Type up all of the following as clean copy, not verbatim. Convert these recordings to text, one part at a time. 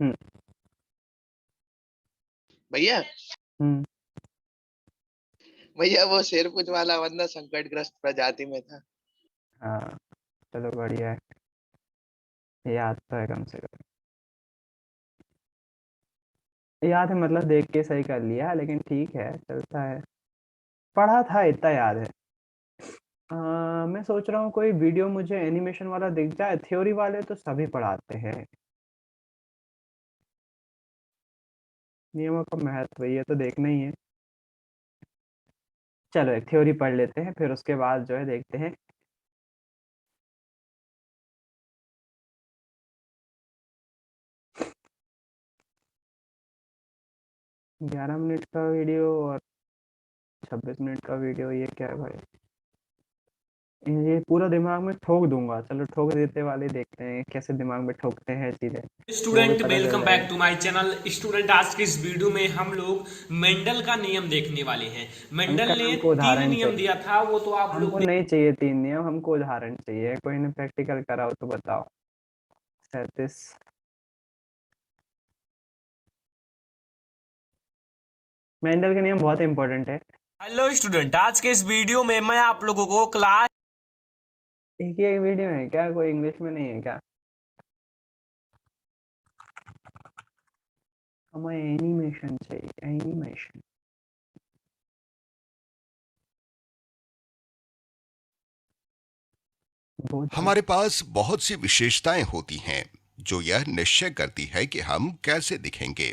हम्म। भैया हम्म। भैया वो शेरपुंज वाला बंदा संकटग्रस्त प्रजाति में था। हाँ, चलो बढ़िया है, याद तो है कम से कम। याद है मतलब देख के सही कर लिया, लेकिन ठीक है, चलता है। पढ़ा था इतना याद है। मैं सोच रहा हूँ कोई वीडियो मुझे एनिमेशन वाला दिख जाए, थ्योरी वाले तो सभी पढ़ाते हैं। नियमों का महत्व ये तो देखना ही है। चलो एक थ्योरी पढ़ लेते हैं, फिर उसके बाद जो है देखते हैं। ग्यारह मिनट का वीडियो और 26 मिनट का वीडियो, ये क्या है भाई? ये पूरा दिमाग में ठोक दूंगा। चलो ठोक देते वाले देखते हैं कैसे दिमाग में ठोकते हैं चीजें, वो भी स्टूडेंट पता चल वेलकम बैक जाएगा। To my channel student. आज के इस वीडियो में हम लोग मेंडल का नियम देखने वाले हैं। मेंडल अंकल ने हमको 3 उदाहरण नियम चाहिए। दिया था, वो तो आप हमको लोग नहीं चाहिए 3 नियम, हमको उदाहरण चाहिए। कोई ने प्रैक्टिकल करा हो तो बताओ। 37। मेंडल के नियम बहुत इंपॉर्टेंट है। हेलो स्टूडेंट, आज के इस वीडियो में मैं आप लोगों को क्लास एक ही एक वीडियो है क्या? कोई इंग्लिश में नहीं है क्या? हमें एनिमेशन चाहिए, एनिमेशन। हमारे पास बहुत सी विशेषताएं होती हैं जो यह निश्चय करती है कि हम कैसे दिखेंगे,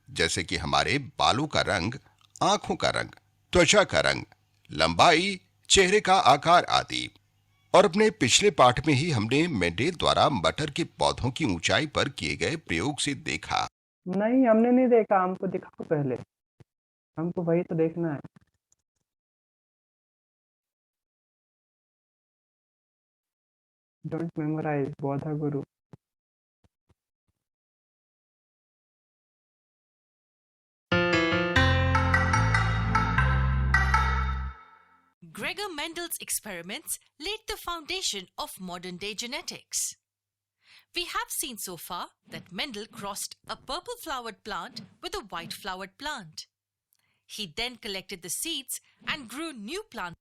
जैसे कि हमारे बालों का रंग, आंखों का रंग, त्वचा का रंग, लंबाई, चेहरे का आकार आदि। और अपने पिछले पाठ में ही हमने मेंडेल द्वारा मटर के पौधों की ऊंचाई पर किए गए प्रयोग से देखा। नहीं, हमने नहीं देखा, हमको दिखाओ पहले, हमको वही तो देखना है। डोंट मेमोराइज बौद्ध गुरु। Gregor Mendel's experiments laid the foundation of modern day genetics. We have seen so far that Mendel crossed a purple flowered plant with a white flowered plant. He then collected the seeds and grew new plants.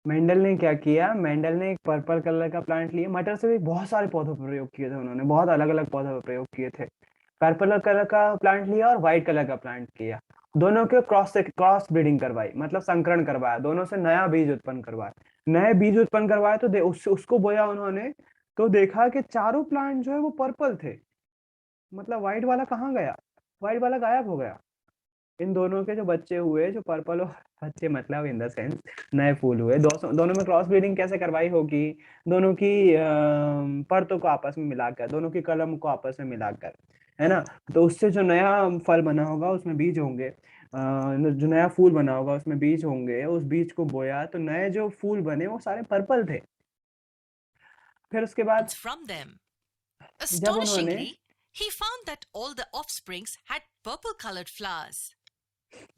Mendel ने क्या किया? Mendel ने एक purple colour का plant लिया। मटर से भी बहुत सारे पौधों पर प्रयोग किए थे उन्होंने, बहुत अलग अलग पौधों पर प्रयोग किए थे। पर्पल कलर का प्लांट लिया और व्हाइट कलर का प्लांट किया। दोनों के क्रॉस ब्रीडिंग करवाई, मतलब संकरण करवाया, दोनों से नया बीज उत्पन्न करवाया। नए बीज उत्पन्न करवाए तो उसको बोया उन्होंने, तो देखा कि चारों प्लांट जो है वो पर्पल थे। मतलब व्हाइट वाला कहाँ गया? व्हाइट वाला गायब हो गया। इन दोनों के जो बच्चे हुए, जो पर्पल और बच्चे मतलब इन द सेंस नए फूल हुए, दोनों में क्रॉस ब्रीडिंग कैसे करवाई होगी? दोनों की परतों को आपस में मिलाकर, दोनों की कलम को आपस में मिलाकर, है ना? तो उससे जो नया फल बना होगा उसमें बीज होंगे, जो नया फूल बना होगा उसमें बीज होंगे। उस बीज को बोया तो नए जो फूल बने वो सारे पर्पल थे। फिर उसके बाद From them. जब उन्होंने Astonishingly, he found that all the offsprings had purple colored flowers.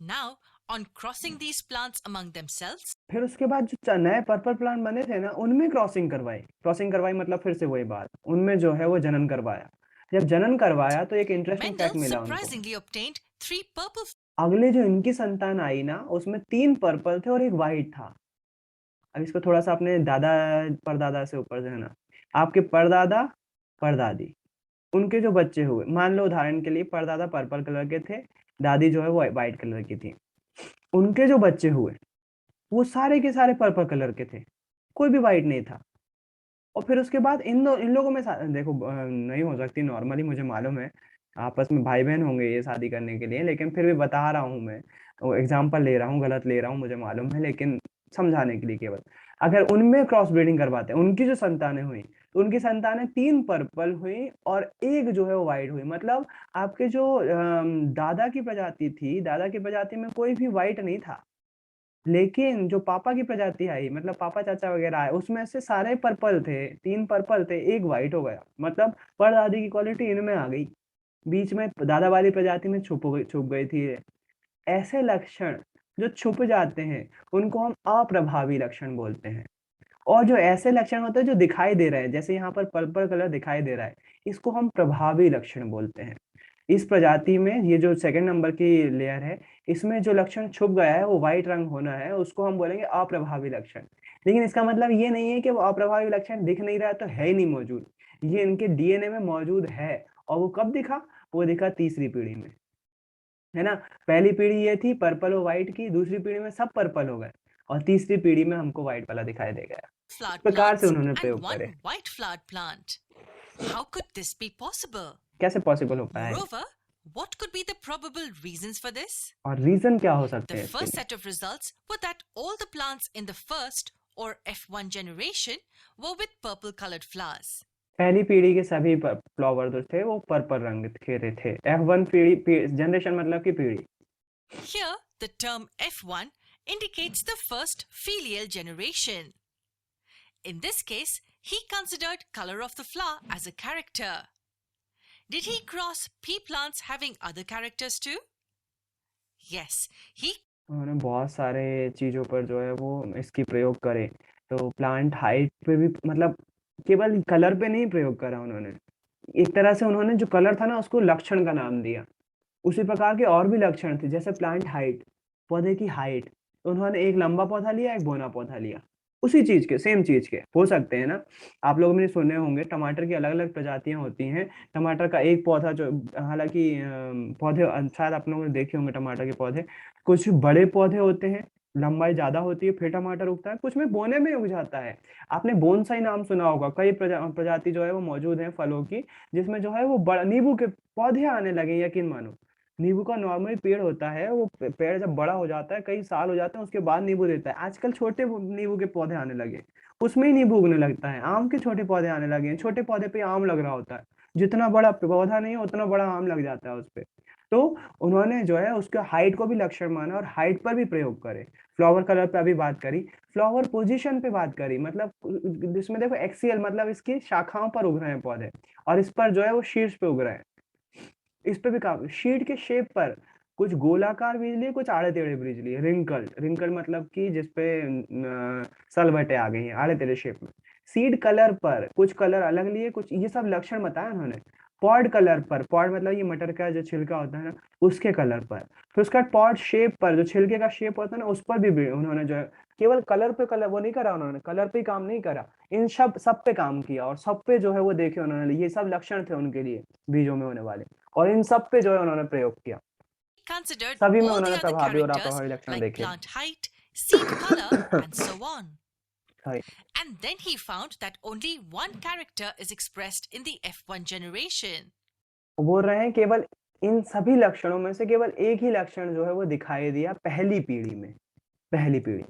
Now, on crossing these plants among themselves, फिर उसके बाद जो नए पर्पल प्लांट बने थे ना, उनमें क्रॉसिंग करवाई मतलब फिर से वही बात, उनमें जो है वो जनन करवाया। जब जनन करवाया तो एक इंटरेस्टिंग फैक्ट Mendel मिला उनको। surprisingly obtained 3 purple. अगले जो इनकी संतान आई ना, उसमें 3 पर्पल थे और एक व्हाइट था। अब इसको थोड़ा सा अपने दादा परदादा से ऊपर से है ना, आपके परदादा परदादी, उनके जो बच्चे हुए, मान लो उदाहरण के लिए परदादा पर्पल कलर के थे, दादी जो है वो व्हाइट कलर की थी। उनके जो बच्चे हुए वो सारे के सारे पर्पल कलर के थे, कोई भी व्हाइट नहीं था। और फिर उसके बाद इन लोगों में देखो, नहीं हो सकती नॉर्मली, मुझे मालूम है आपस में भाई बहन होंगे ये शादी करने के लिए, लेकिन फिर भी बता रहा हूँ मैं, वो एग्जाम्पल ले रहा हूँ, गलत ले रहा हूँ मुझे मालूम है, लेकिन समझाने के लिए केवल। अगर उनमें क्रॉस ब्रीडिंग करवाते हैं, उनकी जो संतानें हुई, तो उनकी संतानें 3 पर्पल हुई और एक जो है वो व्हाइट हुई। मतलब आपके जो दादा की प्रजाति थी, दादा की प्रजाति में कोई भी व्हाइट नहीं था, लेकिन जो पापा की प्रजाति आई, मतलब पापा चाचा वगैरह आए, उसमें से सारे पर्पल थे, 3 पर्पल थे, एक व्हाइट हो गया। मतलब परदादी की क्वालिटी इनमें आ गई, बीच में दादा वाली प्रजाति में छुप गई थी ये। ऐसे लक्षण जो छुप जाते हैं उनको हम अप्रभावी लक्षण बोलते हैं। और जो ऐसे लक्षण होते हैं जो दिखाई दे रहे हैं, जैसे यहाँ पर पर्पल कलर दिखाई दे रहा है, इसको हम प्रभावी लक्षण बोलते हैं। इस प्रजाति में ये जो सेकंड नंबर की लेयर है, इसमें जो लक्षण छुप गया है वो व्हाइट रंग होना है, उसको हम बोलेंगे अप्रभावी लक्षण। लेकिन इसका मतलब ये नहीं है कि वो अप्रभावी लक्षण दिख नहीं रहा है तो है ही नहीं मौजूद, ये इनके डीएनए में मौजूद है। और वो कब दिखा? वो दिखा तीसरी पीढ़ी में, है ना। पहली पीढ़ी ये थी पर्पल और व्हाइट की, दूसरी पीढ़ी में सब पर्पल हो गए और तीसरी पीढ़ी में हमको व्हाइट वाला दिखाई दे गया। इस flowered प्रकार से plants उन्होंने and प्रयोग one करे। white flowered plant. How could this be possible? कैसे पॉसिबल हो पाया है? Moreover, what could be the probable reasons for this? और रीजन क्या हो सकते The हैं इसके first लिए? set of results were that all the plants in the first or F1 generation were with purple colored flowers. पहली पीढ़ी के सभी फ्लावर जो थे वो पर्पल रंग के थे। F1 जनरेशन मतलब की पीढ़ी। Here, the term F1 indicates the first filial generation. In this case, he considered color of the flower as a character. Did he cross pea plants having other characters too? Yes, he उन्होंने बहुत सारे चीजों पर जो है वो इसकी प्रयोग करे। तो प्लांट हाइट पे भी मतलब केवल कलर पे नहीं प्रयोग करा उन्होंने, एक तरह से उन्होंने जो कलर था ना उसको लक्षण का नाम दिया। उसी प्रकार के और भी लक्षण थे, जैसे प्लांट हाइट, पौधे की हाइट, तो उन्होंने एक लंबा पौधा लिया, एक बोना पौधा लिया, उसी चीज के, सेम चीज के हो सकते हैं ना। आप लोग भी सुने होंगे टमाटर की अलग अलग प्रजातियां होती हैं। टमाटर का एक पौधा जो, हालांकि पौधे शायद आप लोगों ने देखे होंगे टमाटर के पौधे, कुछ बड़े पौधे होते हैं, लंबाई ज्यादा होती है, फिर टमाटर उगता है, कुछ में बोने में उग जाता है। आपने बोनसाई नाम सुना होगा, कई प्रजाति जो है वो मौजूद है फलों की, जिसमें जो है वो बड़ा नींबू के पौधे आने लगे। यकीन मानो, नींबू का नॉर्मली पेड़ होता है, वो पेड़ जब बड़ा हो जाता है, कई साल हो जाते हैं, उसके बाद नींबू देता है। आजकल छोटे नींबू के पौधे आने लगे, उसमें ही नींबू उगने लगता है। आम के छोटे पौधे आने लगे हैं, छोटे पौधे पे आम लग रहा होता है, जितना बड़ा पौधा नहीं है उतना बड़ा आम लग जाता है उस पे। तो उन्होंने जो है उसका हाइट को भी लक्षण माना और हाइट पर भी प्रयोग करे। फ्लावर कलर पे अभी बात करी, फ्लावर पोजीशन पे बात करी, मतलब इसमें देखो एक्सियल मतलब इसकी शाखाओं पर उग रहे हैं पौधे, और इस पर जो है वो शीर्ष पे उग रहे हैं। इस पे भी काम, शीट के शेप पर कुछ गोलाकार बीज लिए, कुछ आड़े टेढ़े बीज लिए, रिंकल मतलब कि जिसपे सलवटें आ गई हैं आड़े टेढ़े शेप में। सीड कलर पर कुछ कलर अलग लिए, कुछ ये सब लक्षण बताया उन्होंने। पॉड कलर पर, पॉड मतलब ये मटर का जो छिलका होता है ना, उसके कलर पर। फिर उसका पॉड शेप पर, जो छिलके का शेप होता है ना, उस पर भी उन्होंने जो है केवल कलर पे कलर वो नहीं करा उन्होंने, कलर पे ही काम नहीं करा, इन सब पे काम किया, और सब पे जो है वो देखे उन्होंने, ये सब लक्षण थे उनके लिए बीजों में होने वाले, और इन सब पे जो है उन्होंने प्रयोग किया। considered सभी में all the उन्होंने other प्रभावी और characters अप्रभावी लक्षण like देखे। plant height, seed color, and so on. Sorry. And then he found that only one character is expressed in the F1 generation. वो बोल रहे हैं केवल इन सभी लक्षणों में से केवल एक ही लक्षण जो है वो दिखाई दिया पहली पीढ़ी में, पहली पीढ़ी।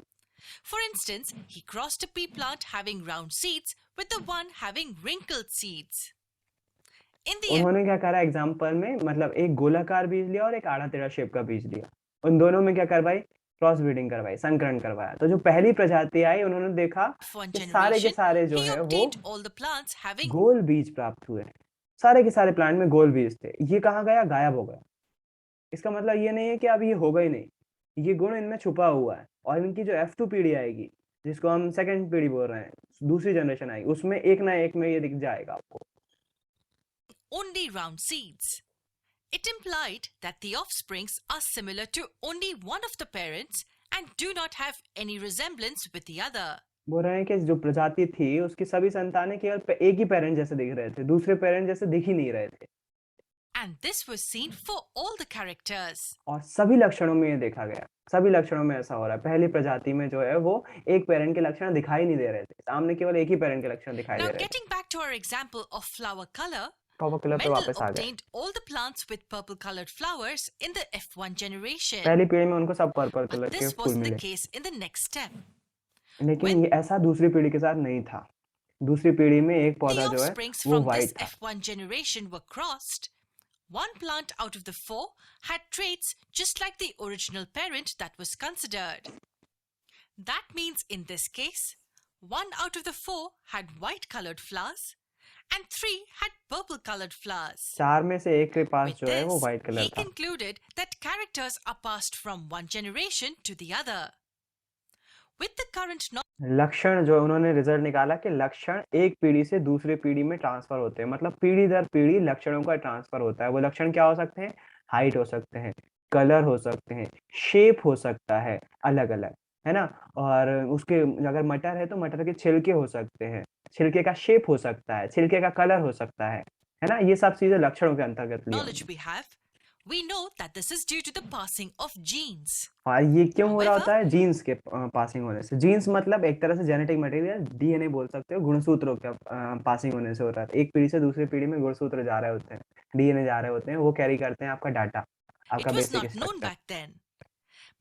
For instance, he crossed a pea plant having round seeds with the one having wrinkled seeds. In the उन्होंने क्या करा एग्जाम्पल में, मतलब एक गोलाकार बीज लिया और एक आड़ा टेढ़ा शेप का बीज लिया, उन दोनों में क्या करवाई, क्रॉस ब्रीडिंग करवाई, संकरण करवाया। तो जो पहली प्रजाति आई उन्होंने देखा F1 कि सारे के generation, सारे जो he है वो obtained all the plants having गोल बीज प्राप्त हुए। सारे के सारे प्लांट में गोल बीज थे। ये कहाँ गया, गायब हो गया। इसका मतलब ये नहीं है कि अब ये होगा ही नहीं, ये गुण इनमें छुपा हुआ है, और इनकी जो F2 पीढ़ी आएगी, जिसको हम सेकंड पीढ़ी बोल रहे हैं, दूसरी जनरेशन आएगी, उसमें एक ना एक में ये दिख जाएगा आपको। only round seeds. It implied that the offsprings are similar to only one of the parents and do not have any resemblance with the other. बोल रहे हैं कि जो प्रजाति थी उसकी सभी संतानें केवल एक ही पेरेंट जैसे दिख रहे थे, दूसरे पेरेंट जैसे दिख ही नहीं रहे थे। And this was seen for all the characters. और सभी लक्षणों में ये देखा गया, सभी लक्षणों में ऐसा हो रहा है। पहली प्रजाति में जो है वो एक पेरेंट के लक्षण दिखाई नहीं दे रहे थे, सामने केवल एक ही पेरेंट के लक्षण दिखाई Now, दे रहे थे। getting back to our example of flower color, flower colour पे Mendel वापस आ गए। obtained all the plants with purple colored flowers in the F1 generation. पहली पीढ़ी में उनको सब पर्पल But कलर के this फूल wasn't मिले, the case in the next step. लेकिन ये ऐसा दूसरी पीढ़ी के साथ नहीं था। दूसरी पीढ़ी में एक The पौधा जो है offsprings वो from this व्हाइट था। F1 generation were crossed. One plant out of the 4 had traits just like the original parent that was considered. That means in this case, 1 out of the 4 had white colored flowers and 3 had purple colored flowers. चार में से एक के पास With जो है वो this, white colour he था। concluded that characters are passed from one generation to the other. With the current लक्षण जो उन्होंने रिजल्ट निकाला कि लक्षण एक पीढ़ी से दूसरी पीढ़ी में ट्रांसफर होते हैं, मतलब पीढ़ी दर पीढ़ी लक्षणों का ट्रांसफर होता है। वो लक्षण क्या हो सकते हैं? हाइट हो सकते हैं, कलर हो सकते हैं, शेप हो सकता है अलग अलग, है ना? और उसके अगर मटर है तो मटर के छिलके हो सकते हैं, छिलके का शेप हो सकता है, छिलके का कलर हो सकता है ना? ये सब चीजें लक्षणों के अंतर्गत ली knowledge होंगी। we have, we know that this is due to the passing of genes. और ये क्यों हो रहा However, होता है? जीन्स के पासिंग होने से। जीन्स मतलब एक तरह से जेनेटिक मटेरियल, डीएनए बोल सकते हो, गुणसूत्रों का पासिंग होने से होता है। एक पीढ़ी से दूसरी पीढ़ी में गुणसूत्र जा रहे होते हैं, डीएनए जा रहे होते हैं, वो कैरी करते हैं आपका डाटा, आपका it was basic not known structure. back then.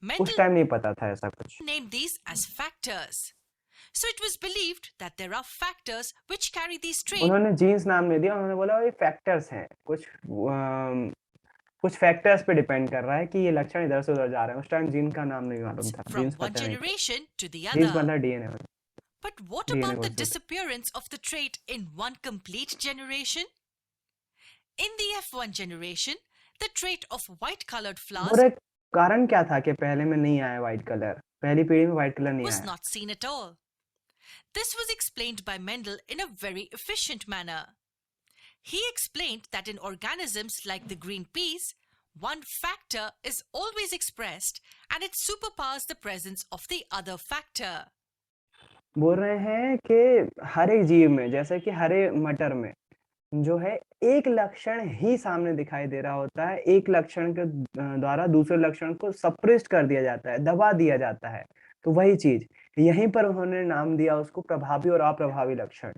उस Mendel टाइम नहीं पता था ऐसा कुछ। named these as factors. So it was believed that there are factors which carry these traits उन्होंने जीन्स नाम नहीं दिया, उन्होंने बोला ये फैक्टर्स हैं, कुछ फैक्टर्स पे डिपेंड कर रहा है कि ये लक्षण इधर से उधर जा रहे हैं। उस टाइम जीन का नाम नहीं मालूम था, from जीन्स one पता नहीं था। generation to the genes other. मतलब DNA, But what DNA about the concept. disappearance of the trait in one complete generation? In the F1 generation, the trait of white colored flowers और एक कारण क्या था कि पहले में नहीं आया व्हाइट कलर? पहली पीढ़ी में व्हाइट कलर नहीं was आया। not seen at all. This was explained by Mendel in a very efficient manner. He explained that in organisms like the green peas, one factor is always expressed and it superpowers the presence of the other factor. बोल रहे हैं कि हर एक जीव में, जैसे कि हरे मटर में जो है एक लक्षण ही सामने दिखाई दे रहा होता है, एक लक्षण के द्वारा दूसरे लक्षण को सप्रेस्ड कर दिया जाता है, दबा दिया जाता है। तो वही चीज यहीं पर उन्होंने नाम दिया उसको प्रभावी और अप्रभावी लक्षण।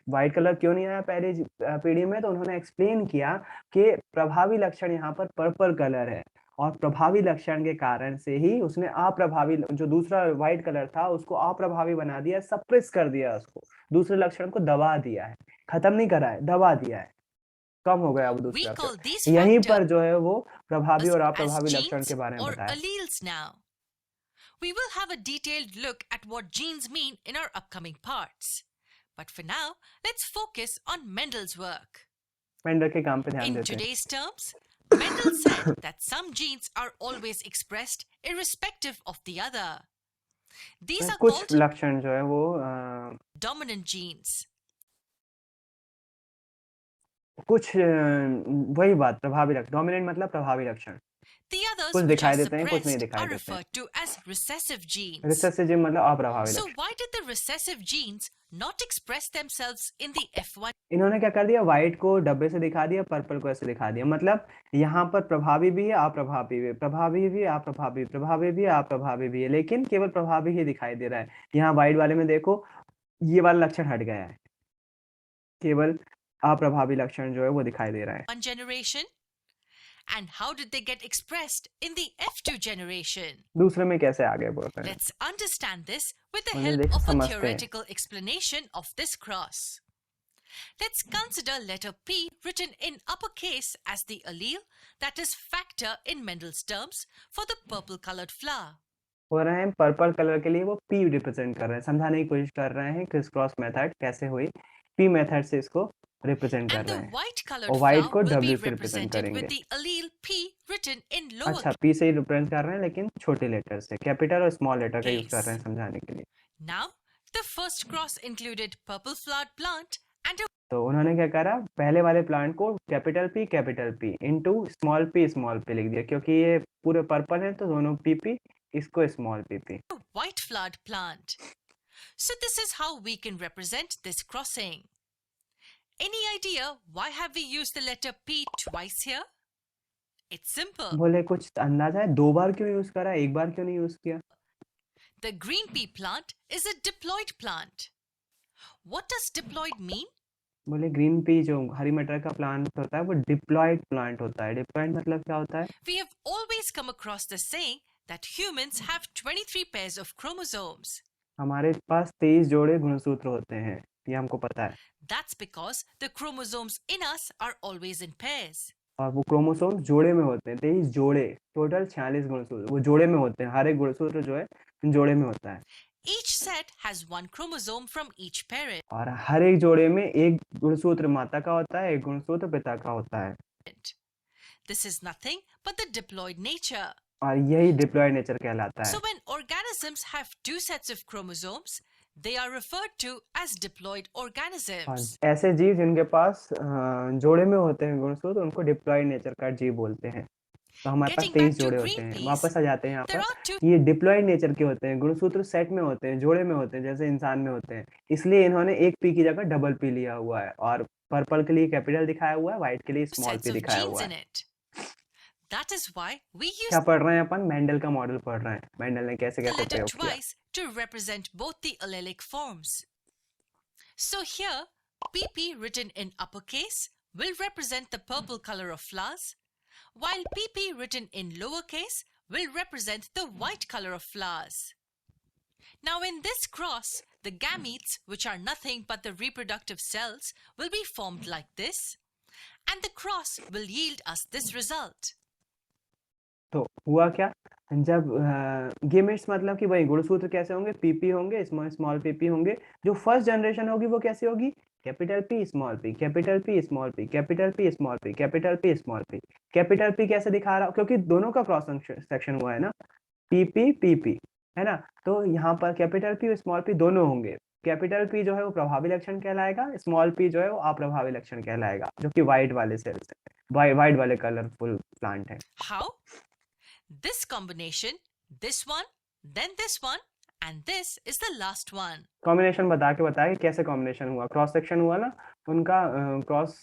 व्हाइट कलर क्यों नहीं आया पहली पीढ़ी में? तो उन्होंने एक्सप्लेन किया कि प्रभावी लक्षण यहाँ पर पर्पल कलर है और प्रभावी लक्षण के कारण से ही उसने अप्रभावी जो दूसरा व्हाइट कलर था उसको अप्रभावी बना दिया, सप्रेस कर दिया, उसको दूसरे लक्षण को दबा दिया है, खत्म नहीं करा है, दबा दिया है, कम हो गया वो We दूसरा call लक्षण। these यहीं factors पर जो है वो प्रभावी और as अप्रभावी लक्षण genes के बारे में or बताया। alleles now. We will have a detailed look at what genes mean in our upcoming parts. But for now, let's focus on Mendel's work. Mendel के काम पे ध्यान In देते हैं। today's terms, Mendel said that some genes are always expressed irrespective of the other. These are कुछ called लक्षण जो है वो dominant genes. कुछ वही बात, प्रभावी लक्षण, डोमिनेंट मतलब प्रभावी लक्षण। The others कुछ which are दिखाई देते हैं, कुछ नहीं suppressed दिखाई are देते हैं। referred to as recessive genes. Recessive gene मतलब अप्रभावी So लक्षण। why did the recessive genes not express themselves in the F1 इन्होंने क्या कर दिया? व्हाइट को डब्बे से दिखा दिया, पर्पल को ऐसे दिखा दिया। मतलब यहाँ पर प्रभावी भी है, अप्रभावी भी है, प्रभावी भी, अप्रभावी, प्रभावी भी, अप्रभावी भी है, लेकिन केवल प्रभावी ही दिखाई दे रहा है। यहाँ व्हाइट वाले में देखो ये वाला लक्षण हट गया है, केवल अप्रभावी लक्षण जो है वो दिखाई दे रहा है। generation? And how did they get expressed in the F2 generation? दूसरे में कैसे आगे बोल रहे हैं? Let's understand this with the उन्हें help देख of a समझते हैं। theoretical explanation of this cross. Let's consider letter P written in uppercase as the allele, that is factor in Mendel's terms, for the purple colored flower. हो रहे हैं purple colour के लिए वो P represent कर रहे हैं, समझाने की कोशिश कर रहे हैं क्रिस क्रॉस मेथड कैसे हुई, P मेथड से इसको रिप्रेजेंट कर And रहे the हैं। white colored और व्हाइट flower को will be W से रिप्रेजेंट represented करेंगे। with the allele P written in lower अच्छा, P से ही रिप्रेजेंट कर रहे हैं लेकिन छोटे लेटर से, कैपिटल और स्मॉल लेटर का यूज कर रहे हैं समझाने के लिए। Now, the first cross included purple flowered plant and a तो उन्होंने क्या करा? पहले वाले प्लांट को capital P into small p लिख दिया, क्योंकि ये पूरे पर्पल है तो दोनों PP, इसको small PP। white flowered plant. So this is how we can represent this crossing. Any idea why have we used the letter P twice here? It's simple. बोले कुछ अंदाजा है दो बार क्यों यूज करा, एक बार क्यों नहीं यूज किया? The green pea plant is a diploid plant. What does diploid mean? बोले ग्रीन पी जो हरी मटर का प्लांट होता है वो डिप्लॉयड प्लांट होता है। डिप्लॉयड मतलब क्या होता है? We have always come across the saying that humans have 23 pairs of chromosomes. हमारे पास 23 जोड़े गुणसूत्र होते हैं, ये हमको पता है। That's because the chromosomes in us are always in pairs. और वो क्रोमोसोम जोड़े में होते हैं, 23 जोड़े, टोटल 46 गुणसूत्र वो जोड़े में होते हैं। हर एक गुणसूत्र जो है जोड़े में होता है Each set has one chromosome from each parent. और हर एक जोड़े में एक गुणसूत्र माता का होता है, एक गुणसूत्र पिता का होता है। This is nothing but the diploid nature. और यही डिप्लॉयड नेचर कहलाता So है। when organisms have two sets of chromosomes, they are referred to as diploid और organisms. ऐसे जीव जिनके पास जोड़े में होते हैं गुणसूत्र, उनको डिप्लॉयड नेचर का जीव बोलते हैं। तो हमारे पास Getting 23 back to जोड़े होते green हैं। peas, वापस आ जाते हैं यहाँ there पर। are two ये डिप्लॉयड नेचर के होते हैं, गुणसूत्र सेट में होते हैं, जोड़े में होते हैं, जैसे इंसान में होते हैं। इसलिए इन्होंने एक पी की जगह डबल पी लिया हुआ है, और पर्पल के लिए कैपिटल दिखाया हुआ है, व्हाइट के लिए स्मॉल sets पी of दिखाया genes हुआ in है। it. That is why we use क्या पढ़ रहे हैं अपन? मेंडल का मॉडल पढ़ रहे हैं। मेंडल ने कैसे the कैसे letter प्रयोग किया। twice to represent both the allelic forms. So here, PP written in uppercase will represent the purple color of flowers, while PP written in lowercase will represent the white color of flowers. Now in this cross, the gametes, which are nothing but the reproductive cells, will be formed like this, and the cross will yield us this result. तो हुआ क्या? जब gametes मतलब कि वही गुणसूत्र कैसे होंगे? पीपी होंगे, स्मॉल पीपी होंगे। जो फर्स्ट जनरेशन होगी वो कैसी होगी? Capital P small P, capital P small P, capital P small P, capital P small P. Capital P कैसे दिखा रहा हूँ? क्योंकि दोनों का क्रॉस सेक्शन हुआ है ना, पीपी पीपी, है ना। तो यहाँ पर कैपिटल पी और स्मॉल पी दोनों होंगे। कैपिटल पी जो है वो प्रभावी लक्षण कहलाएगा, स्मॉल पी जो है वो अप्रभावी लक्षण कहलाएगा, जो कि व्हाइट वाले सेल्स है, व्हाइट वाले कलरफुल प्लांट है। How? This combination, this one, then this one, and this is the last one. Combination बता के बताया कि कैसे कॉम्बिनेशन हुआ। क्रॉस सेक्शन हुआ ना, उनका क्रॉस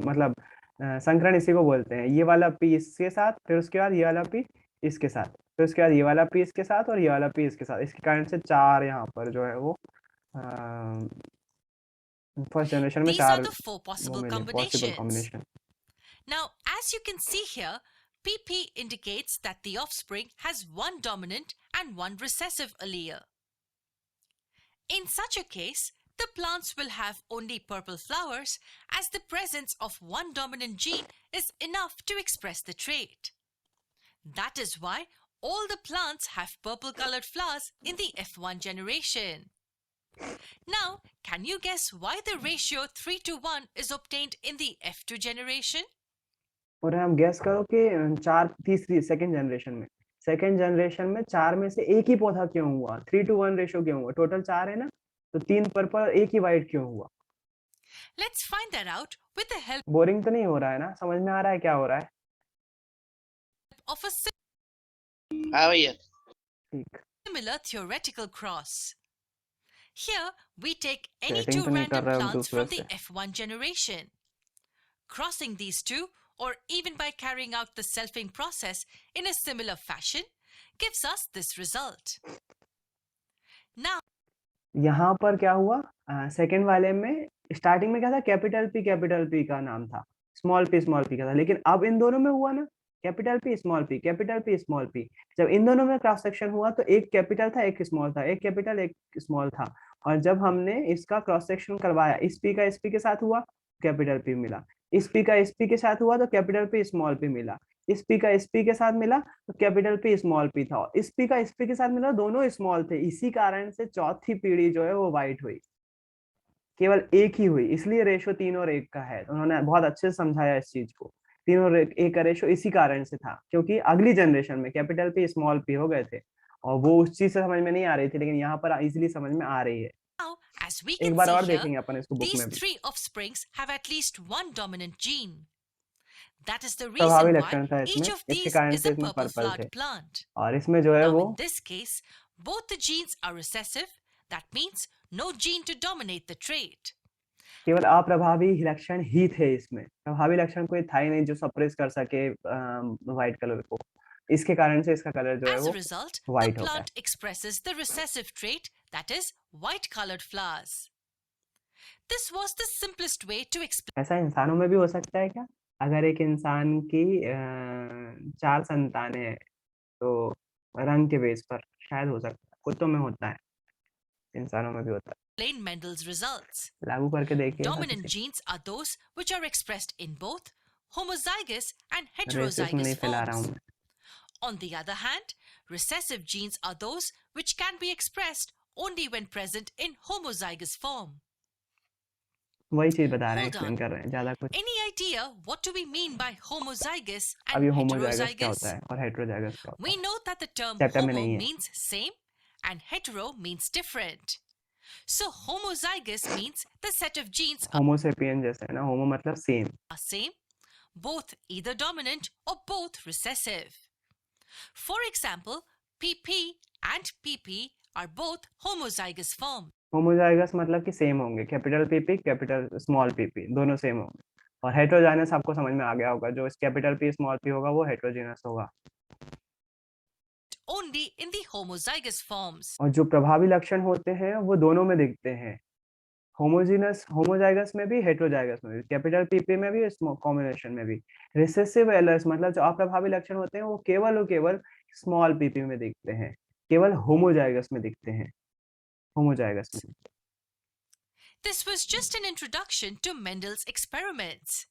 मतलब संकरण इसी को बोलते हैं। ये वाला पी इसके साथ, फिर उसके बाद ये वाला पी इसके साथ, फिर उसके बाद ये वाला पी इसके साथ, और ये वाला पी इसके साथ। इसके कारण से 4 यहाँ पर जो है वो फर्स्ट जनरेशन में These are 4 the four वो possible मिले possible combinations. Combination. Now, as you can see here, PP indicates that the offspring has one dominant and one recessive allele. In such a case, the plants will have only purple flowers, as the presence of one dominant gene is enough to express the trait. That is why all the plants have purple colored flowers in the F1 generation. Now, can you guess why the ratio 3:1 is obtained in the F2 generation? और हम gas करो कि 4 तीसरी second generation में 4 में से एक ही पौधा क्यों हुआ? 3:1 रेशियो क्यों हुआ? टोटल 4 है ना, तो 3 पर्पल एक ही व्हाइट क्यों हुआ? Let's find that out with the help boring तो नहीं हो रहा है ना? समझ में आ रहा है क्या हो रहा है? of a हाँ भैया। ठीक। similar theoretical cross. Here, we take any Chatting two तो नहीं कर random रहा है plants दूसरे from the से। F1 generation. Crossing these two, or even by carrying out the selfing process in a similar fashion, gives us this result. Now, यहाँ पर क्या हुआ? सेकंड वाले में स्टार्टिंग में क्या था? कैपिटल पी का नाम था, स्मॉल पी का था। लेकिन अब इन दोनों में हुआ ना, capital P small P, capital P small P. जब इन दोनों में क्रॉस सेक्शन हुआ तो एक कैपिटल था, एक स्मॉल था, एक कैपिटल एक स्मॉल था। और जब हमने इसका क्रॉस सेक्शन करवाया, इस पी का इस पी के साथ हुआ, कैपिटल पी मिला। इस पी का इस पी के साथ हुआ तो कैपिटल पी स्मॉल पी मिला। इस पी का इस पी के साथ मिला तो कैपिटल पी स्मॉल पी था। इस पी का इस पी के साथ मिला, दोनों स्मॉल थे। इसी कारण से चौथी पीढ़ी जो है वो व्हाइट हुई, केवल एक ही हुई। इसलिए रेशो 3 और 1 का है। उन्होंने बहुत अच्छे से समझाया इस चीज को। 3 और 1 का रेशो इसी कारण से था, क्योंकि अगली जनरेशन में कैपिटल पी स्मॉल पी हो गए थे और वो उस चीज से समझ में नहीं आ रही थी, लेकिन यहाँ पर इजीली समझ में आ रही है। as we एक can बार see और here, देखेंगे अपन इसको बुक these में भी। three offsprings have at least one dominant gene. That is the प्रभावी reason लक्षण था why इसमें, each of इसके these कारण is से a इसमें purple पर्पल थे। flowered plant. और इसमें जो है Now, वो in this case, both the genes are recessive. That means no gene to dominate the trait. केवल अप्रभावी लक्षण ही थे इसमें। प्रभावी लक्षण कोई था ही नहीं जो सप्रेस कर सके व्हाइट कलर को। इसके कारण से इसका कलर जो है As a वो result, the व्हाइट हो गया। plant expresses the recessive trait, that is, white colored flowers. This was the simplest way to explain. ऐसा इंसानों में भी हो सकता है क्या? अगर एक इंसान की 4 संतानें हैं तो रंग के बेस पर शायद हो सकता है। कुत्तों में होता है, इंसानों में भी होता है। Mendel's results. लागू करके देखिए। Dominant genes are those which are expressed in both homozygous and रेसिस में heterozygous नहीं फैला रहा हूँ forms. मैं। On the other hand, recessive genes are those which can be expressed only when present in homozygous form. वही चीज बता रहे हैं, Hold एक्सप्लेन on. कर रहे हैं, ज्यादा कुछ। Any idea what do we mean by homozygous अब and ये होमोजाइगस क्या heterozygous? होता है और हेटेरोजाइगस क्या होता We है, know that the term chapter में homo नहीं है। means same and hetero means different. So homozygous means the set of genes Homo sapien जैसे है ना, होमो मतलब same, are same, both either dominant or both recessive. For example, PP and PP are both homozygous form. Homozygous मतलब कि same होंगे, capital PP capital small PP दोनों same होंगे। और हेटेरोजाइनस आपको समझ में आ गया होगा, जो कैपिटल पी स्मॉल पी होगा वो हेटेरोजीनस होगा। Only in the homozygous forms. और जो प्रभावी लक्षण होते हैं वो दोनों में दिखते हैं, होमोजीनस होमोजाइगस में भी हेटेरोजाइगस में भी, कैपिटल पीपी में भी कॉम्बिनेशन में भी। रिसेसिव एलर्स मतलब जो अप्रभावी लक्षण होते हैं वो केवल और केवल स्मॉल पीपी में दिखते हैं, केवल होमोजाइगस में दिखते हैं, होमोजाइगस में। This was just an introduction to Mendel's experiments.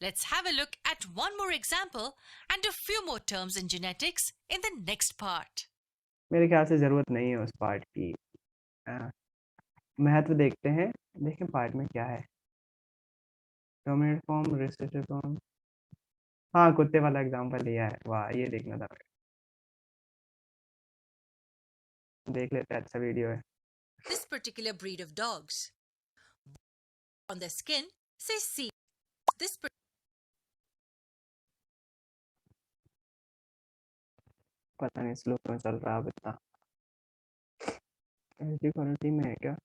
Let's have a look at one more example and a few more terms in genetics in the next part. मेरे ख्याल से जरूरत नहीं है उस पार्ट की। महत्व देखते हैं, देखें पार्ट में क्या है। डोमिनेंट फॉर्म, रिसेसिव फॉर्म, हाँ कुत्ते वाला एग्जांपल लिया है, वाह ये देखना था, देख लेते हैं, अच्छा वीडियो है। This particular breed of dogs. On their skin, say C. This पता नहीं स्लो क्यों चल रहा है अब इतना, एचडी क्वालिटी में है क्या,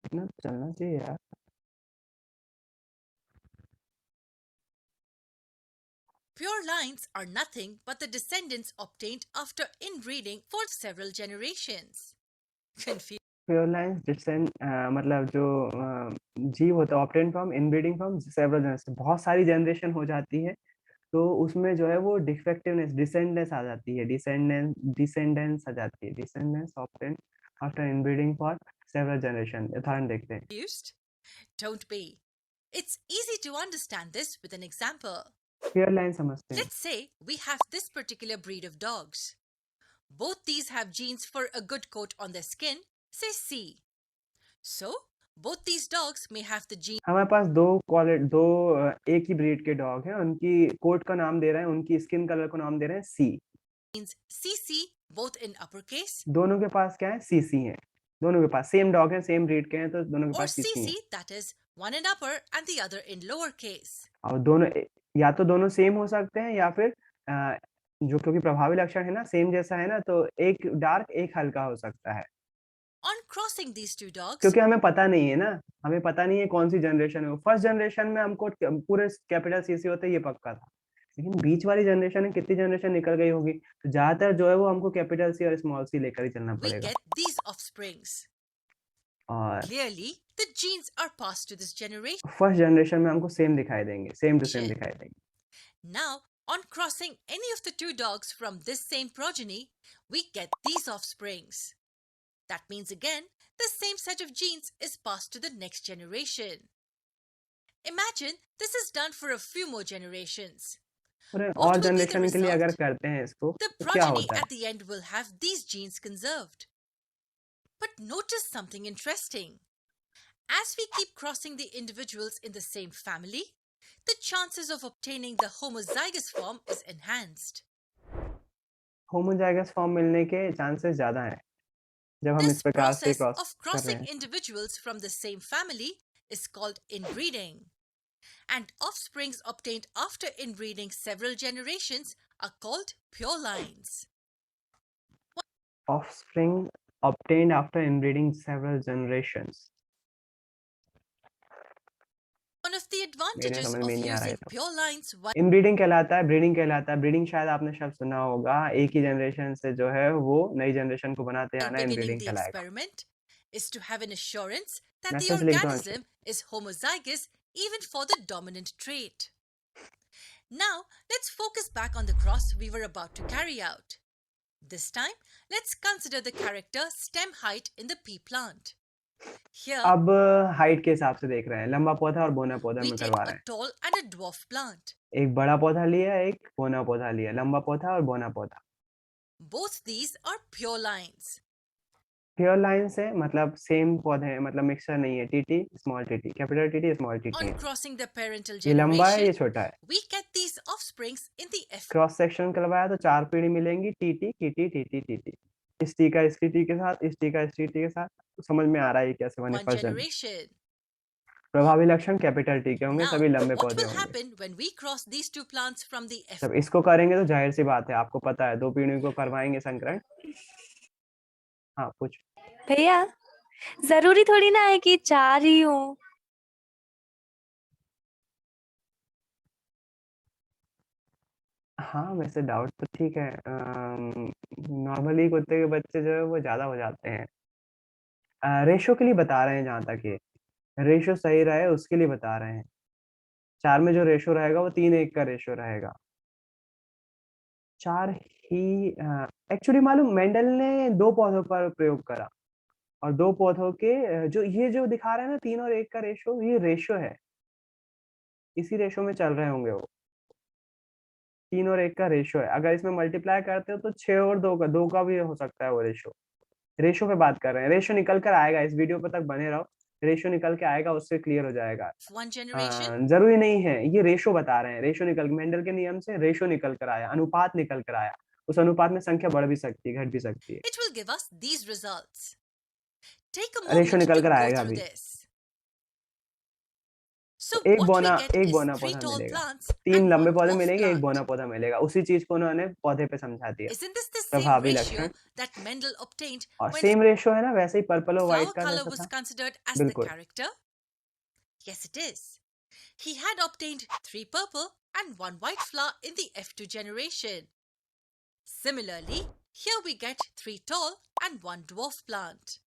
इतना चलना चाहिए यार। pure lines are nothing but the descendants obtained after inbreeding for several generations. Confused? Pure lines descend मतलब जो जीव होता है obtain from inbreeding from several generation, बहुत सारी जनरेशन हो जाती है तो उसमें जो है वो डिफेक्टिवनेस डिसेंडेंस आ जाती है, डिसेंडेंस आ जाती है, descendants obtain after inbreeding for several generation. उदाहरण देखते हैं। Don't be. It's easy to understand this with an example. Pure line समझते हैं। Let's say we have this particular breed of dogs. Both these have genes for a good coat on their skin, say C. So, both these dogs may have the हमारे पास एक ही breed के dog हैं, उनकी coat का नाम दे रहे हैं, उनकी स्किन कलर को नाम दे रहे हैं सी। genes CC both in uppercase दोनों के पास क्या है, सीसी है, दोनों के पास सेम डॉग है, सेम ब्रीड के हैं, तो दोनों के or पास सीसी है। CC, that is one in upper and the other in lowercase. और दोनों या तो दोनों सेम हो सकते हैं या फिर जो क्योंकि प्रभावी लक्षण है ना सेम जैसा है ना, तो एक डार्क एक हल्का हो सकता है। On crossing these two dogs, क्योंकि हमें पता नहीं है ना, हमें पता नहीं है कौन सी जनरेशन है। फर्स्ट जनरेशन में हमको पूरे कैपिटल सीसी होते ये पक्का था, लेकिन बीच वाली जनरेशन में कितनी जनरेशन निकल गई होगी, तो ज्यादातर जो है वो हमको कैपिटल सी और स्मॉल सी लेकर ही चलना we पड़ेगा। get these offsprings. और Clearly, the genes are passed to this generation. First generation में हमको सेम दिखाई देंगे, सेम टू सेम दिखाई देंगे। Now, on crossing any of the two dogs from this same progeny, we get these offsprings. That means again, the same set of genes is passed to the next generation. Imagine this is done for a few more generations. और What will be the generation के लिए अगर result? करते हैं इसको The तो क्या progeny होता है? at the end will have these genes conserved. But notice something interesting. As we keep crossing the individuals in the same family, the chances of obtaining the homozygous form is enhanced. Homozygous form मिलने के chances ज्यादा हैं जब हम इस This प्रकार से process cross of कर रहे crossing हैं। individuals from the same family is called inbreeding. And offsprings obtained after inbreeding several generations are called pure lines. Offspring obtained after inbreeding several generations. One of the advantages समझ of में नहीं आ रहा है using तो। pure lines while inbreeding कहलाता है, breeding कहलाता है। ब्रीडिंग शायद आपने शब्द सुना होगा, एक ही जनरेशन से जो है वो नई जनरेशन को बनाते आना beginning इनब्रीडिंग the कहलाएगा। experiment is to have an assurance that the message लिख दो। organism is homozygous even for the dominant trait. Now, let's focus back on the cross we were about to carry out. This time, let's consider the character stem height in the pea plant. Here, अब height के हिसाब से देख रहे हैं, लंबा पौधा और बोना पौधा we में take करवा a रहे हैं। tall and a dwarf plant. एक बड़ा पौधा लिया, एक बोना पौधा लिया, लंबा पौधा और बोना पौधा। Both these are pure lines. Pure line से मतलब सेम पौधे हैं, मतलब मिक्सचर नहीं है, TT small TT, capital TT small TT On है। crossing the parental ये लंबा है, ये generation, छोटा है। we get these offsprings in the F cross section करवाया तो 4 पीढ़ी मिलेंगी, टीटी टीटी टीटी टीटी, इस टी का इस टी के साथ, इस टी का इस टी के साथ। समझ में आ रहा है ये कैसे बने one फर्स्ट जन। generation. प्रभावी लक्षण कैपिटल टी के होंगे, Now, सभी लंबे what पौधे will होंगे। happen when we cross these two plants from the F? जब इसको करेंगे तो जाहिर सी बात है, आपको पता है 2 पीढ़ी को करवाएंगे संकरण। हाँ पूछ। भैया जरूरी थोड़ी ना है कि 4 ही हो। हाँ वैसे डाउट तो ठीक है, नॉर्मली कुत्ते के बच्चे जो है वो ज्यादा हो जाते हैं। रेशो के लिए बता रहे हैं, जहाँ तक ये रेशो सही रहे उसके लिए बता रहे हैं। 4 में जो रेशो रहेगा वो 3:1 का रेशो रहेगा। 4 ही एक्चुअली मालूम, मेंडल ने 2 पौधों पर प्रयोग करा और 2 पौधों के जो ये जो दिखा रहे हैं ना 3 और 1 का रेशो, ये रेशो है, इसी रेशो में चल रहे होंगे वो। 3 और 1 का रेशो है, अगर इसमें मल्टीप्लाई करते हो तो 6 और 2 का भी हो सकता है वो रेशो। रेशो पे बात कर रहे हैं, रेशो निकल कर आएगा, इस वीडियो पर तक बने रहो, रेशो निकल के आएगा, उससे क्लियर हो जाएगा। One generation? जरूरी नहीं है, ये रेशो बता रहे हैं, रेशो निकल मेंडल के नियम से रेशो निकल कर आया, अनुपात निकल कर आया, उस अनुपात में संख्या बढ़ भी सकती है, घट भी सकती है। It will give us these results. Take a ratio moment निकल to कर go आएगा through अभी। this. So एक what बोना, we get एक is बोना 3 पौधा tall मिलेगा, plants 3 and लंबे 1 पौधे dwarf मिलेंगे, एक plant. बोना पौधा मिलेगा, उसी चीज को उन्होंने पौधे पे समझा दिया। Isn't this the same प्रभावी ratio लक्षण that Mendel obtained और when सेम रेशो है ना, वैसे ही पर्पल और व्हाइट flower का color जैसा was था। considered as the बिल्कुल। character? Yes, it is. He had obtained 3 purple and 1 white flower in the F2 generation. Similarly, here we get 3 tall and 1 dwarf plant.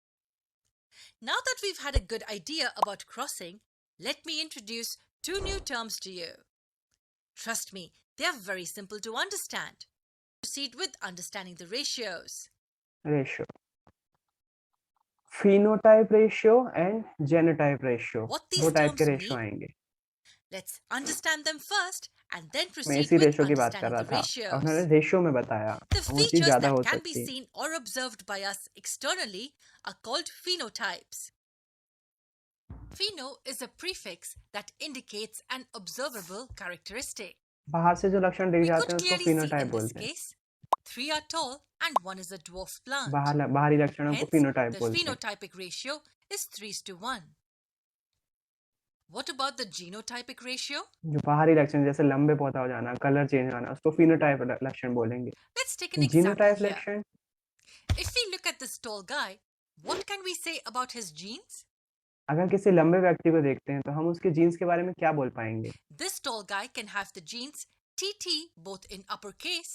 Now that we've had a good idea about crossing, let me introduce 2 new terms to you. Trust me, they are very simple to understand. Proceed with understanding the ratios. Ratio, phenotype ratio and genotype ratio, What these 2 type के terms ratio mean? आएंगे। Let's understand them first and then मैं proceed इसी with ratio की बात कर understanding रहा the था, और उन्होंने ratios. रेशियो में बताया, The वो चीज features ज्यादा that हो can be सकती है। seen or observed by us externally are called phenotypes. Pheno is a prefix that indicates an observable characteristic. बाहर से जो लक्षण दिख We जाते could हैं उसको clearly see phenotype in this बोलते हैं। case, 3 are tall and 1 is a dwarf plant. बाहरी लक्षणों को Hence, फिनोटाइप the बोलते हैं। phenotypic ratio is 3:1. What about the genotypic ratio? जो बाहरी लक्षण जैसे लंबे पौधा हो जाना, कलर चेंज होना, उसको फिनोटाइप लक्षण बोलेंगे। Let's take an example genotype here. लक्षण, If we look at this tall guy, what can we say about his genes? अगर किसी लंबे व्यक्ति को देखते हैं तो हम उसके जीन्स के बारे में क्या बोल पाएंगे? This tall guy can have the genes TT both in uppercase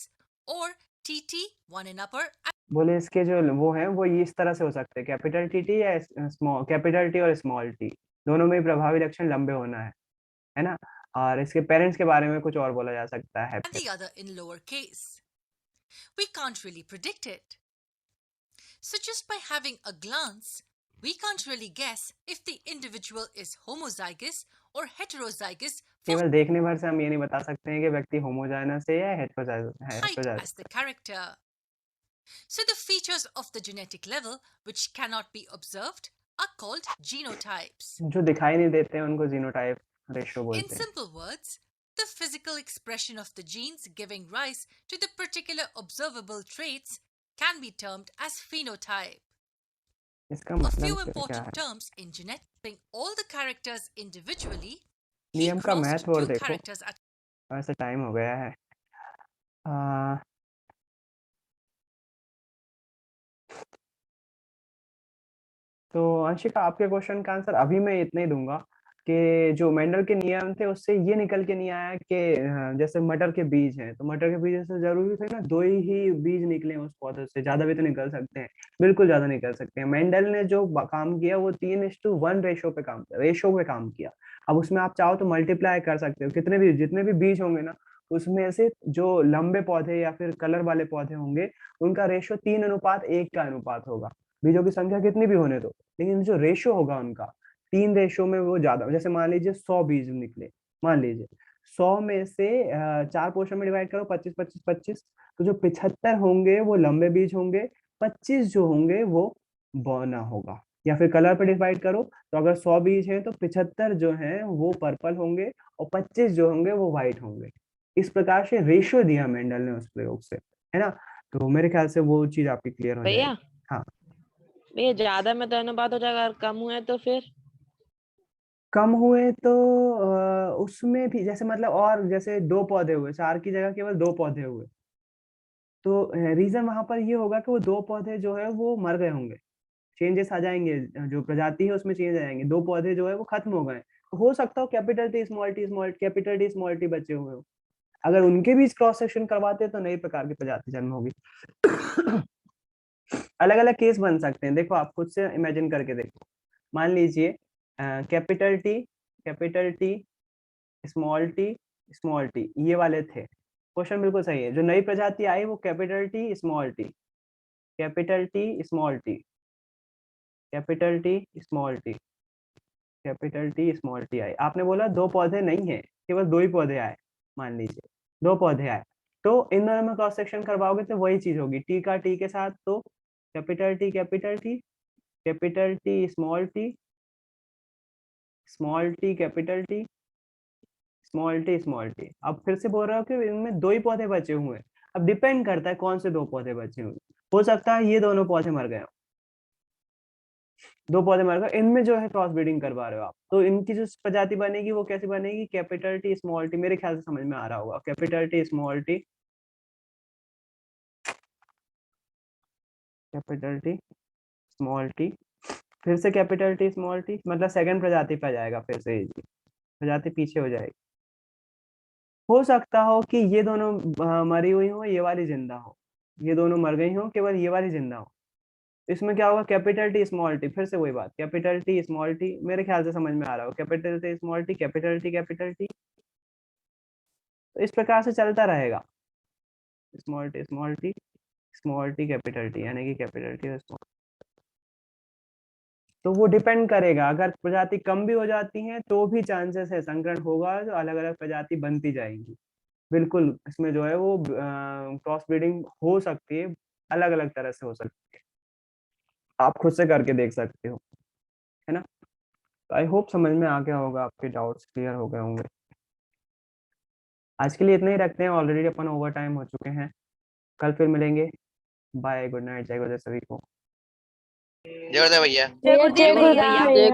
or TT one in upper and बोले इसके जो वो हैं वो ये इस तरह से हो सकते हैं, कैपिटल टी या स्मॉल, कैपिटल टी और स्मॉल टी, दोनों में ही प्रभावी लक्षण लंबे होना है ना। और इसके पेरेंट्स के बारे में कुछ और बोला जा सकता है। the other in lowercase. We can't really predict it. So just by having a glance, we can't really guess if the individual is homozygous or heterozygous for केवल देखने भर से हम ये नहीं बता सकते हैं कि व्यक्ति होमोजाइनस है या type heterozygous. as the character. So the features of the genetic level which cannot be observed are called genotypes. जो दिखाई नहीं देते हैं उनको जीनोटाइप रेशियो In बोलते हैं। simple words, the physical expression of the genes giving rise to the particular observable traits can be termed as phenotype. इसका A few मतलब क्या important है? terms in genetics being all the characters individually. He नियम का crossed महत्व और 2 देखो, characters at वैसे टाइम हो गया है। आ, तो अंशिका, आपके क्वेश्चन का आंसर अभी मैं इतना ही दूंगा कि जो मेंडल के नियम थे उससे ये निकल के नहीं आया कि जैसे मटर के बीज हैं तो मटर के बीज से जरूरी थे ना 2 ही बीज निकले उस पौधे से, ज्यादा भी तो निकल सकते हैं, बिल्कुल ज्यादा निकल सकते हैं। मेंडल ने जो काम किया वो 3:1 रेशो पे काम किया। अब उसमें आप चाहो तो मल्टीप्लाई कर सकते हो, जितने भी बीज होंगे ना उसमें से जो लंबे पौधे या फिर कलर वाले पौधे होंगे उनका रेशो 3:1 का अनुपात होगा, बीजों की संख्या कितनी भी होने दो, लेकिन जो रेशो होगा उनका 3 रेशो में वो ज्यादा। जैसे मान लीजिए 100 बीज निकले, मान लीजिए 100 में से 4 पोर्शन में डिवाइड करो, 25 25 25, तो जो 75 होंगे वो लंबे बीज होंगे, 25 जो होंगे वो बौना होगा। या फिर कलर पे डिवाइड करो तो अगर 100 बीज हैं तो 75 जो हैं वो पर्पल होंगे और 25 जो होंगे वो व्हाइट होंगे। इस प्रकार से रेशियो दिया मेंडल ने उस प्रयोग से, है ना। तो मेरे ख्याल से वो चीज आपकी क्लियर हो भैया जाएगी। हाँ, भैया ज्यादा में तो अनुपात हो जाएगा, अगर कम हुए तो फिर कम हुए तो उसमें भी जैसे मतलब, और जैसे 2 पौधे हुए, 4 की जगह केवल 2 पौधे हुए, तो रीजन वहां पर ये होगा कि वो 2 पौधे जो है वो मर गए होंगे, चेंजेस आ जाएंगे, जो प्रजाति है उसमें चेंज आ जाएंगे, 2 पौधे जो है वो खत्म हो गए, तो हो सकता हो capital T small capital T small T बचे हुए हो। अगर उनके बीच क्रॉस सेक्शन करवाते तो नई प्रकार की प्रजाति जन्म होगी। अलग अलग केस बन सकते हैं, देखो आप खुद से इमेजिन करके देखो। मान लीजिए कैपिटल टी स्मॉल टी ये वाले थे। क्वेश्चन बिल्कुल सही है, जो नई प्रजाति आई वो capital T small T, capital T small T, capital T small T, capital T small T I. आपने बोला 2 पौधे नहीं है, केवल 2 ही पौधे आए, मान लीजिए 2 पौधे आए, तो इन दोनों में क्रॉस सेक्शन करवाओगे तो वही चीज होगी, टी का टी के साथ, तो capital T capital T, capital T small T, small T capital T, small T small T. अब फिर से बोल रहा हूँ कि इनमें 2 ही पौधे बचे हुए हैं। अब डिपेंड करता है कौन से 2 पौधे बचे हुए, हो सकता है ये दोनों पौधे मर गए हो, 2 पौधे मर गए, इनमें जो है क्रॉस ब्रीडिंग करवा रहे हो आप, तो इनकी जो प्रजाति बनेगी वो कैसी बनेगी, कैपिटल टी स्मॉल टी। मेरे ख्याल से समझ में आ रहा होगा, capital T small T, capital T small T, फिर से कैपिटल टी स्मॉल टी, मतलब सेकंड प्रजाति पे आ जाएगा, फिर से ये प्रजाति पीछे हो जाएगी। हो सकता हो कि ये दोनों मरी हुई हो, ये वाली जिंदा हो, ये दोनों मर गई हो, केवल ये वाली जिंदा हो। इसमें क्या होगा, कैपिटल टी स्मॉल टी, फिर से वही बात, कैपिटल टी स्मॉल टी। मेरे ख्याल से समझ में आ रहा हो, capital T small T, capital T capital T, तो इस प्रकार से चलता रहेगा, स्मॉल टी कैपिटल टी, यानी कि कैपिटल टी और स्मॉल। तो वो डिपेंड करेगा, अगर प्रजाति कम भी हो जाती है तो भी चांसेस है संकरण होगा, जो अलग अलग प्रजाति बनती जाएंगी। बिल्कुल इसमें जो है वो क्रॉस ब्रीडिंग हो सकती है, अलग अलग तरह से हो सकती है, आप खुद से करके देख सकते हो, है ना। आई होप समझ में आ गया होगा, आपके डाउट्स क्लियर हो गए होंगे। आज के लिए इतना ही रखते हैं, ऑलरेडी अपन ओवर टाइम हो चुके हैं। कल फिर मिलेंगे, बाय, गुड नाइट, जय गुरुदेव सभी को। जय गुरुदेव भैया। जय गुरुदेव भैया।